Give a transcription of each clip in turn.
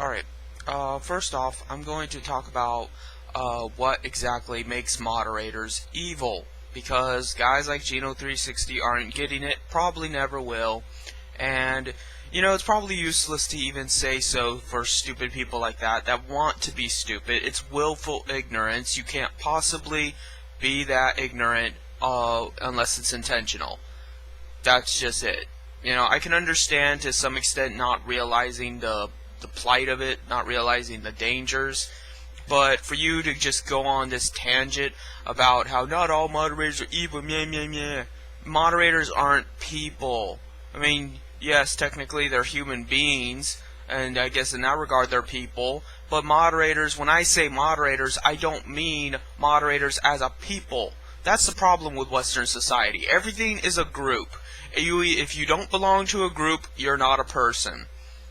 Alright, first off, I'm going to talk about what exactly makes moderators evil. Because guys like Geno360 aren't getting it, probably never will. And, it's probably useless to even say so for stupid people like that want to be stupid. It's willful ignorance. You can't possibly be that ignorant unless it's intentional. That's just it. I can understand to some extent not realizing the plight of it, not realizing the dangers, but for you to just go on this tangent about how not all moderators are evil, meh, meh, meh. Moderators aren't people. I mean, yes, technically they're human beings, and I guess in that regard they're people, but moderators, when I say moderators, I don't mean moderators as a people. That's the problem with Western society. Everything is a group. If you don't belong to a group, you're not a person.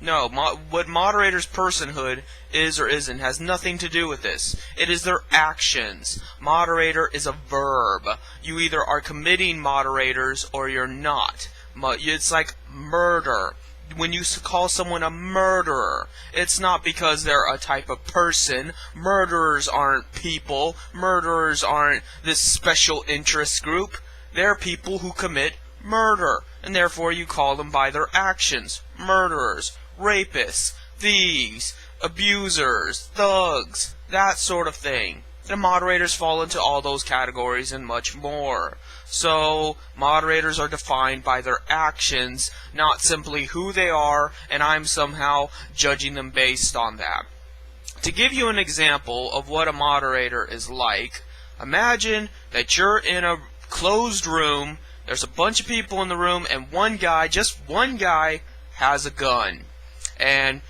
No, what moderators' personhood is or isn't has nothing to do with this. It is their actions. Moderator is a verb. You either are committing moderators or you're not. It's like murder. When you call someone a murderer, it's not because they're a type of person. Murderers aren't people. Murderers aren't this special interest group. They're people who commit murder, and therefore you call them by their actions. Murderers, rapists, thieves, abusers, thugs, that sort of thing. And moderators fall into all those categories and much more. So, moderators are defined by their actions, not simply who they are, and I'm somehow judging them based on that. To give you an example of what a moderator is like, imagine that you're in a closed room, there's a bunch of people in the room, and one guy, just one guy, has a gun. And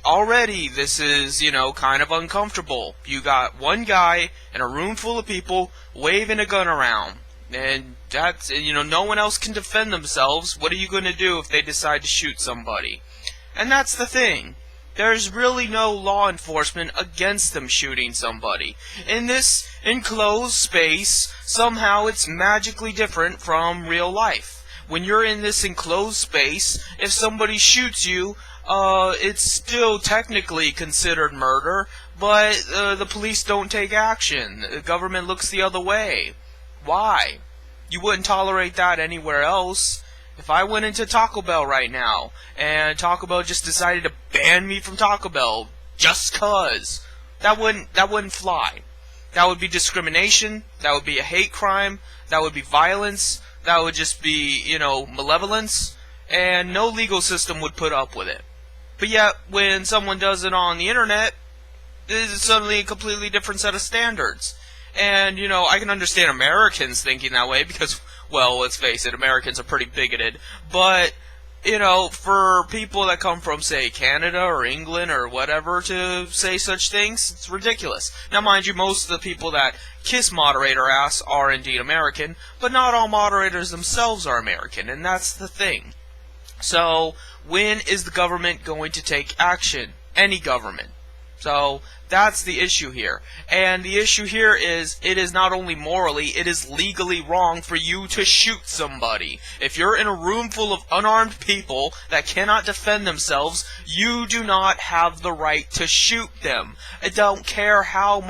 already this is, kind of uncomfortable. You got one guy in a room full of people waving a gun around. And that's, no one else can defend themselves. What are you going to do if they decide to shoot somebody? And that's the thing. There's really no law enforcement against them shooting somebody. In this enclosed space, somehow it's magically different from real life. When you're in this enclosed space, if somebody shoots you, it's still technically considered murder, but the police don't take action. The government looks the other way. Why? You wouldn't tolerate that anywhere else. If I went into Taco Bell right now, and Taco Bell just decided to ban me from Taco Bell just 'cause, that wouldn't fly. That would be discrimination, that would be a hate crime, that would be violence, that would just be, malevolence, and no legal system would put up with it. But yet, when someone does it on the internet, it is suddenly a completely different set of standards. And, I can understand Americans thinking that way because, well, let's face it, Americans are pretty bigoted. But, for people that come from, say, Canada or England or whatever to say such things, it's ridiculous. Now, mind you, most of the people that kiss moderator ass are indeed American, but not all moderators themselves are American, and that's the thing. So, when is the government going to take action? Any government. So, that's the issue here. And the issue here is, it is not only morally, it is legally wrong for you to shoot somebody. If you're in a room full of unarmed people that cannot defend themselves, you do not have the right to shoot them. I don't care how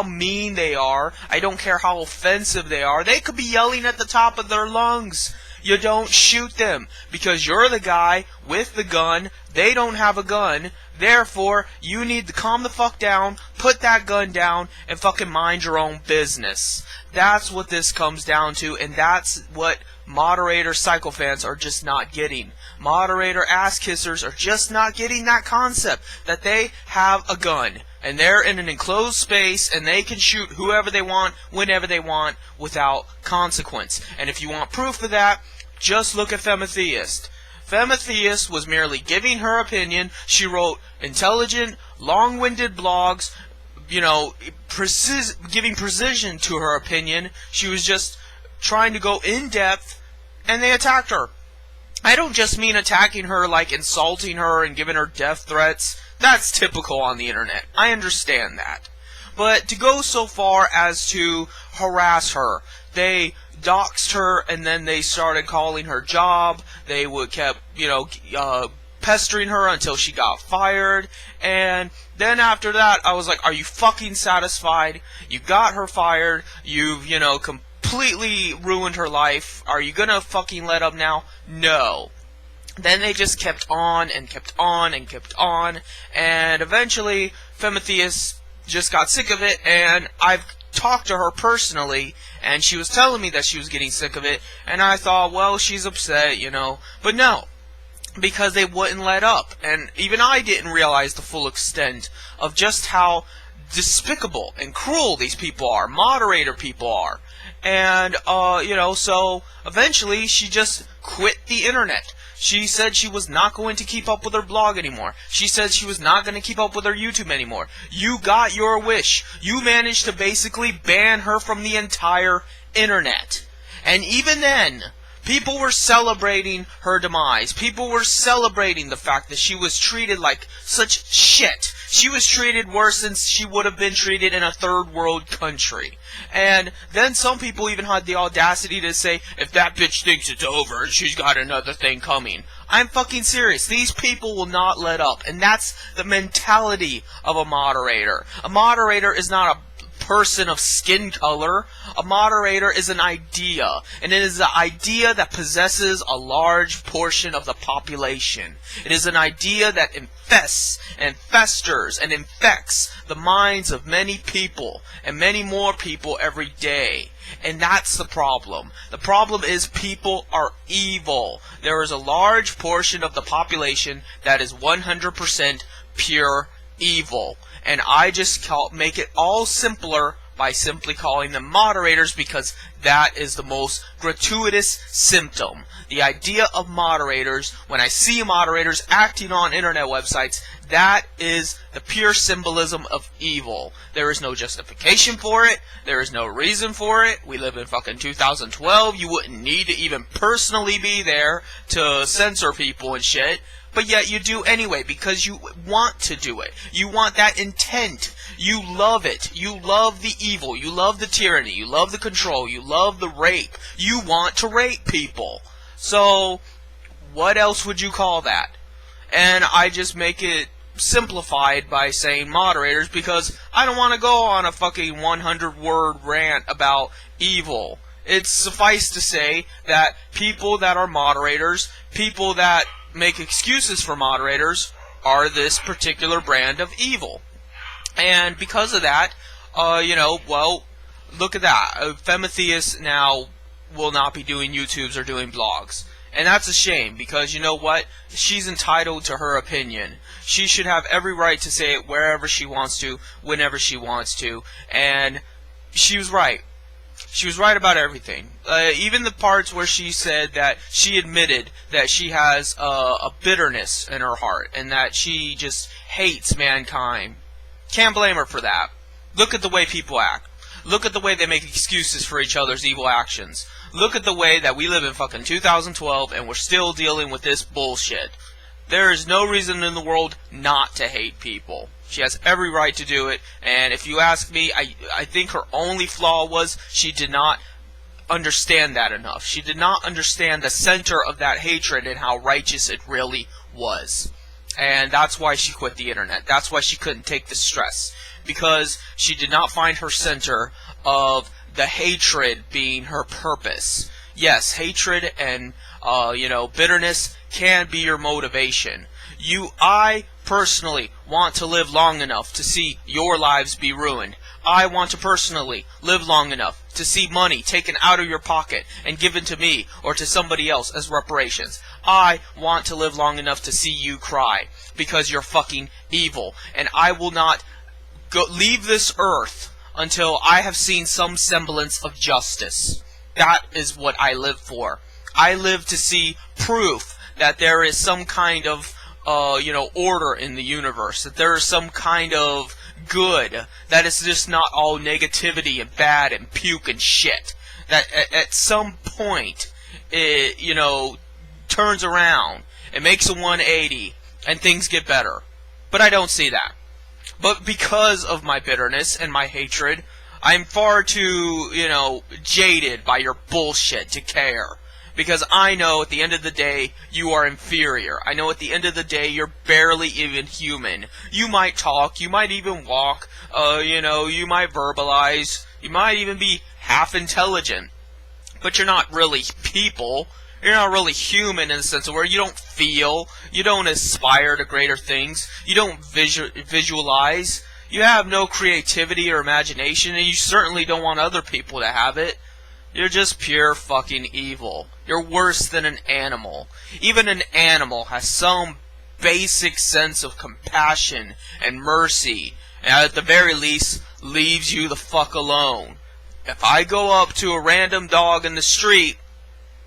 mean they are. I don't care how offensive they are. They could be yelling at the top of their lungs. You don't shoot them because you're the guy with the gun. They don't have a gun. Therefore, you need to calm the fuck down, put that gun down, and fucking mind your own business. That's what this comes down to, and that's what moderator psychophants are just not getting. Moderator ass kissers are just not getting that concept that they have a gun. And they're in an enclosed space, and they can shoot whoever they want, whenever they want, without consequence. And if you want proof of that, just look at Femitheist. Femitheist was merely giving her opinion. She wrote intelligent, long-winded blogs, giving precision to her opinion. She was just trying to go in-depth, and they attacked her. I don't just mean attacking her like insulting her and giving her death threats. That's typical on the internet. I understand that. But to go so far as to harass her, they doxed her, and then they started calling her job. They kept, pestering her until she got fired. And then after that, I was like, are you fucking satisfied? You got her fired. You've, completely ruined her life. Are you gonna fucking let up now? No. Then they just kept on and kept on and kept on, and eventually Femitheist just got sick of it, and I've talked to her personally, and she was telling me that she was getting sick of it, and I thought, well, she's upset, but no, because they wouldn't let up, and even I didn't realize the full extent of just how despicable and cruel these people are, moderator people are, and, so eventually she just quit the internet. She said she was not going to keep up with her blog anymore. She said she was not going to keep up with her YouTube anymore. You got your wish. You managed to basically ban her from the entire internet. And even then, people were celebrating her demise. People were celebrating the fact that she was treated like such shit. She was treated worse than she would have been treated in a third world country. And then some people even had the audacity to say, if that bitch thinks it's over, she's got another thing coming. I'm fucking serious. These people will not let up. And that's the mentality of a moderator. A moderator is not a person of skin color. A moderator is an idea, and it is the idea that possesses a large portion of the population. It is an idea that infests and festers and infects the minds of many people, and many more people every day. And that's the problem. The problem is people are evil. There is a large portion of the population that is 100% pure evil. And I just make it all simpler by simply calling them moderators, because that is the most gratuitous symptom. The idea of moderators, when I see moderators acting on internet websites, that is the pure symbolism of evil. There is no justification for it. There is no reason for it. We live in fucking 2012. You wouldn't need to even personally be there to censor people and shit. But yet you do anyway, because you want to do it. You want that intent. You love it. You love the evil. You love the tyranny. You love the control. You love the rape. You want to rape people. So, what else would you call that? And I just make it simplified by saying moderators, because I don't want to go on a fucking 100-word rant about evil. It's suffice to say that people that are moderators, people that make excuses for moderators, are this particular brand of evil. And because of that, well, look at that. Femitheist now will not be doing YouTubes or doing blogs. And that's a shame, because you know what? She's entitled to her opinion. She should have every right to say it wherever she wants to, whenever she wants to. And she was right. She was right about everything. Even the parts where she said that she admitted that she has a bitterness in her heart and that she just hates mankind. Can't blame her for that. Look at the way people act. Look at the way they make excuses for each other's evil actions. Look at the way that we live in fucking 2012 and we're still dealing with this bullshit. There is no reason in the world not to hate people. She has every right to do it, and if you ask me, I think her only flaw was she did not understand that enough. She did not understand the center of that hatred and how righteous it really was. And that's why she quit the internet. That's why she couldn't take the stress. Because she did not find her center of the hatred being her purpose. Yes, hatred and, bitterness can be your motivation. I personally want to live long enough to see your lives be ruined. I want to personally live long enough to see money taken out of your pocket and given to me or to somebody else as reparations. I want to live long enough to see you cry because you're fucking evil. And I will not leave this earth until I have seen some semblance of justice. That is what I live for. I live to see proof that there is some kind of order in the universe, that there is some kind of good, that it's just not all negativity and bad and puke and shit. That at some point, it, turns around, it makes a 180, and things get better. But I don't see that. But because of my bitterness and my hatred, I'm far too, jaded by your bullshit to care. Because I know at the end of the day, you are inferior. I know at the end of the day, you're barely even human. You might talk, you might even walk, you might verbalize, you might even be half intelligent. But you're not really people. You're not really human in the sense of where you don't feel, you don't aspire to greater things, you don't visualize, you have no creativity or imagination, and you certainly don't want other people to have it. You're just pure fucking evil. You're worse than an animal. Even an animal has some basic sense of compassion and mercy, and at the very least, leaves you the fuck alone. If I go up to a random dog in the street,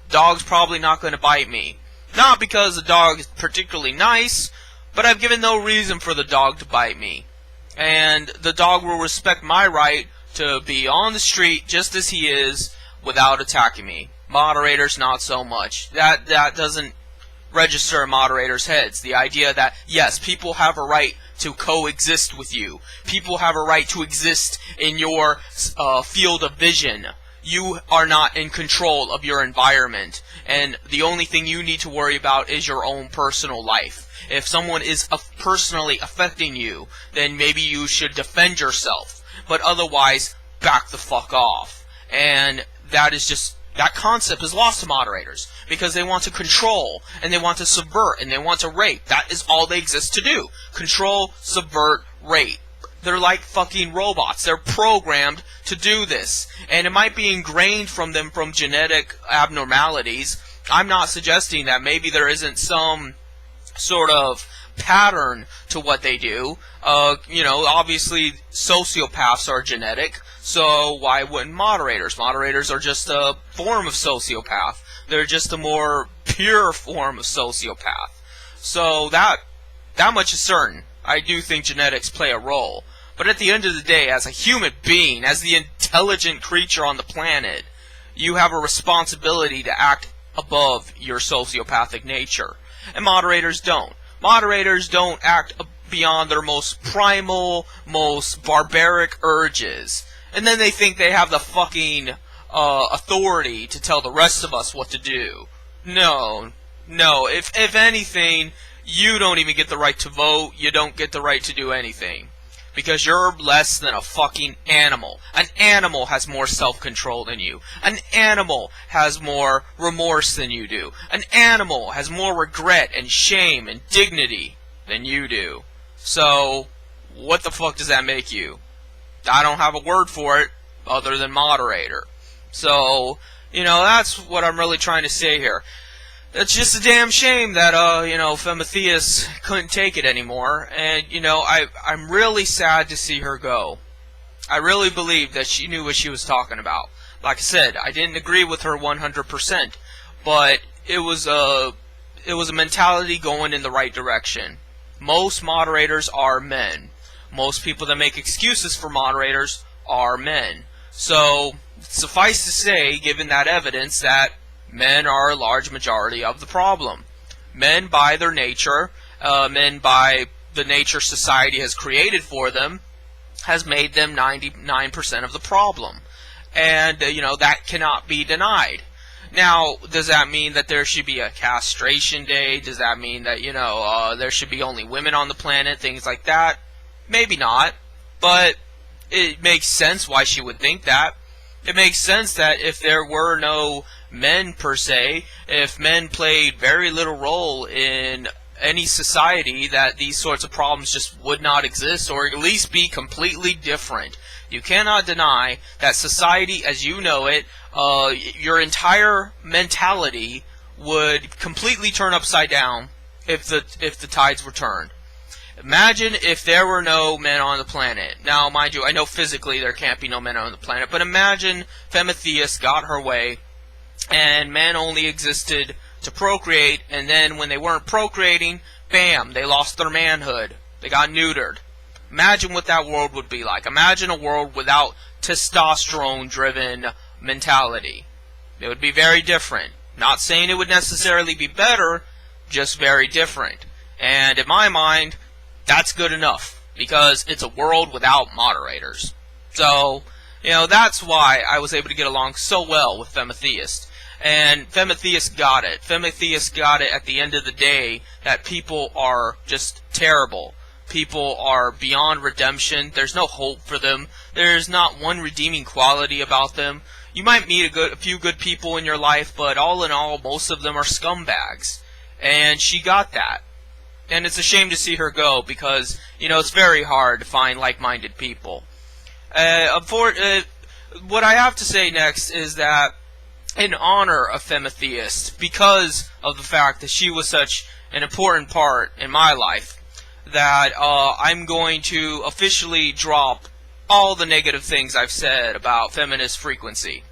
dog's probably not going to bite me. Not because the dog is particularly nice, but I've given no reason for the dog to bite me. And the dog will respect my right to be on the street just as he is without attacking me. Moderators, not so much. That doesn't register in moderators' heads. The idea that, yes, people have a right to coexist with you. People have a right to exist in your field of vision. You are not in control of your environment, and the only thing you need to worry about is your own personal life. If someone is personally affecting you, then maybe you should defend yourself, but otherwise, back the fuck off. And that concept is lost to moderators, because they want to control, and they want to subvert, and they want to rape. That is all they exist to do. Control, subvert, rape. They're like fucking robots. They're programmed to do this. And it might be ingrained from them from genetic abnormalities. I'm not suggesting that maybe there isn't some sort of pattern to what they do. Obviously sociopaths are genetic, so why wouldn't moderators? Moderators are just a form of sociopath. They're just a more pure form of sociopath. So that much is certain. I do think genetics play a role. But at the end of the day, as a human being, as the intelligent creature on the planet, you have a responsibility to act above your sociopathic nature. And moderators don't. Moderators don't act beyond their most primal, most barbaric urges. And then they think they have the fucking authority to tell the rest of us what to do. No. If anything, you don't even get the right to vote. You don't get the right to do anything. Because you're less than a fucking animal. An animal has more self-control than you. An animal has more remorse than you do. An animal has more regret and shame and dignity than you do. So, what the fuck does that make you? I don't have a word for it other than moderator. So, that's what I'm really trying to say here. It's just a damn shame that, Femitheist couldn't take it anymore. And, I'm really sad to see her go. I really believe that she knew what she was talking about. Like I said, I didn't agree with her 100%. But it was a mentality going in the right direction. Most moderators are men. Most people that make excuses for moderators are men. So, suffice to say, given that evidence, that men are a large majority of the problem. Men, by their nature, men by the nature society has created for them, has made them 99% of the problem. And, that cannot be denied. Now, does that mean that there should be a castration day? Does that mean that, there should be only women on the planet? Things like that? Maybe not. But it makes sense why she would think that. It makes sense that if there were no men per se, if men played very little role in any society, that these sorts of problems just would not exist, or at least be completely different. You cannot deny that society as you know it, your entire mentality would completely turn upside down if the tides were turned. Imagine if there were no men on the planet. Now, mind you, I know physically there can't be no men on the planet, but imagine Femitheist got her way, and men only existed to procreate, and then when they weren't procreating, bam, they lost their manhood. They got neutered. Imagine what that world would be like. Imagine a world without testosterone-driven mentality. It would be very different. Not saying it would necessarily be better, just very different. And in my mind, that's good enough, because it's a world without moderators. So, that's why I was able to get along so well with Femitheist. And Femitheist got it. Femitheist got it at the end of the day that people are just terrible. People are beyond redemption. There's no hope for them. There's not one redeeming quality about them. You might meet a few good people in your life, but all in all, most of them are scumbags. And she got that. And it's a shame to see her go because, it's very hard to find like-minded people. What I have to say next is that in honor of Femitheist, because of the fact that she was such an important part in my life, that I'm going to officially drop all the negative things I've said about feminist frequency.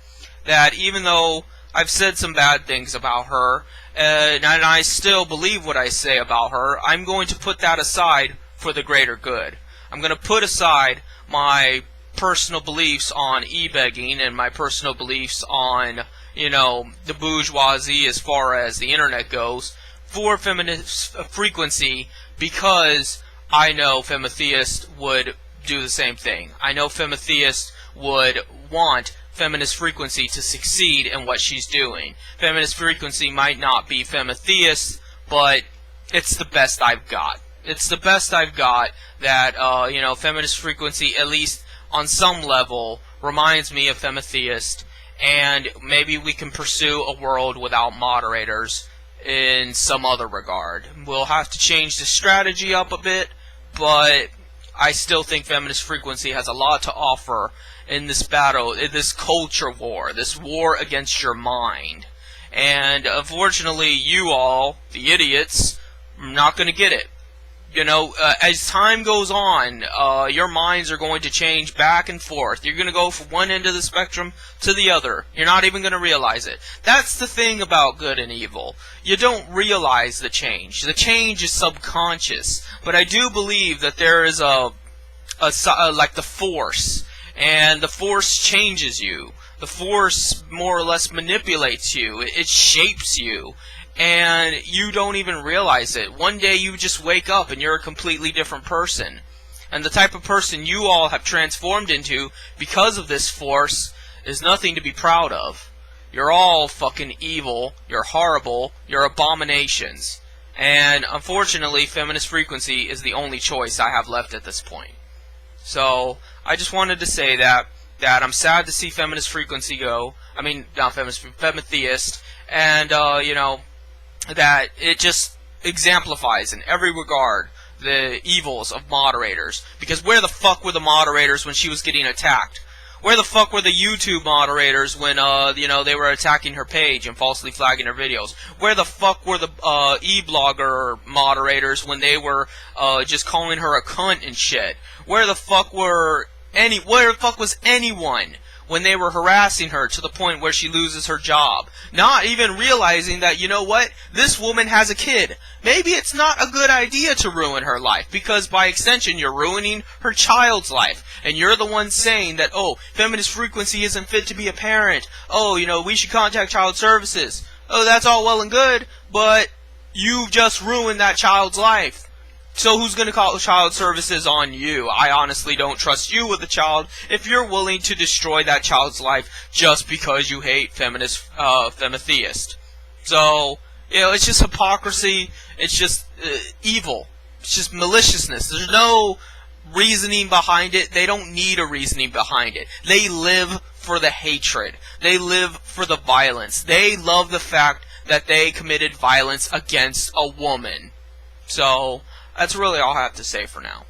That even though I've said some bad things about her, and I still believe what I say about her, I'm going to put that aside for the greater good. I'm going to put aside my personal beliefs on e-begging and my personal beliefs on, the bourgeoisie as far as the internet goes for feminist frequency, because I know Femitheist would do the same thing. I know Femitheist would want feminist frequency to succeed in what she's doing. Feminist frequency might not be Femitheist, but it's the best I've got. It's the best I've got that, feminist frequency, at least on some level, reminds me of Femitheist, and maybe we can pursue a world without moderators in some other regard. We'll have to change the strategy up a bit, but I still think feminist frequency has a lot to offer in this battle, in this culture war, this war against your mind. And unfortunately, you all, the idiots, are not going to get it. As time goes on, your minds are going to change back and forth. You're going to go from one end of the spectrum to the other. You're not even going to realize it. That's the thing about good and evil. You don't realize the change. The change is subconscious. But I do believe that there is like the Force, and the Force changes you. The Force more or less manipulates you. It shapes you. And you don't even realize it. One day you just wake up and you're a completely different person. And the type of person you all have transformed into because of this Force is nothing to be proud of. You're all fucking evil, you're horrible, you're abominations. And unfortunately, feminist frequency is the only choice I have left at this point. So, I just wanted to say that I'm sad to see feminist frequency go. I mean, not feminist, Femitheist. And, that it just exemplifies in every regard the evils of moderators. Because where the fuck were the moderators when she was getting attacked? Where the fuck were the YouTube moderators when, they were attacking her page and falsely flagging her videos? Where the fuck were the e-blogger moderators when they were just calling her a cunt and shit? Where the fuck was anyone when they were harassing her to the point where she loses her job? Not even realizing that, this woman has a kid. Maybe it's not a good idea to ruin her life, because by extension you're ruining her child's life. And you're the one saying that, feminist frequency isn't fit to be a parent. We should contact child services. That's all well and good, but you've just ruined that child's life. So who's going to call child services on you? I honestly don't trust you with a child if you're willing to destroy that child's life just because you hate Femitheist. So, it's just hypocrisy. It's just evil. It's just maliciousness. There's no reasoning behind it. They don't need a reasoning behind it. They live for the hatred. They live for the violence. They love the fact that they committed violence against a woman. So, that's really all I have to say for now.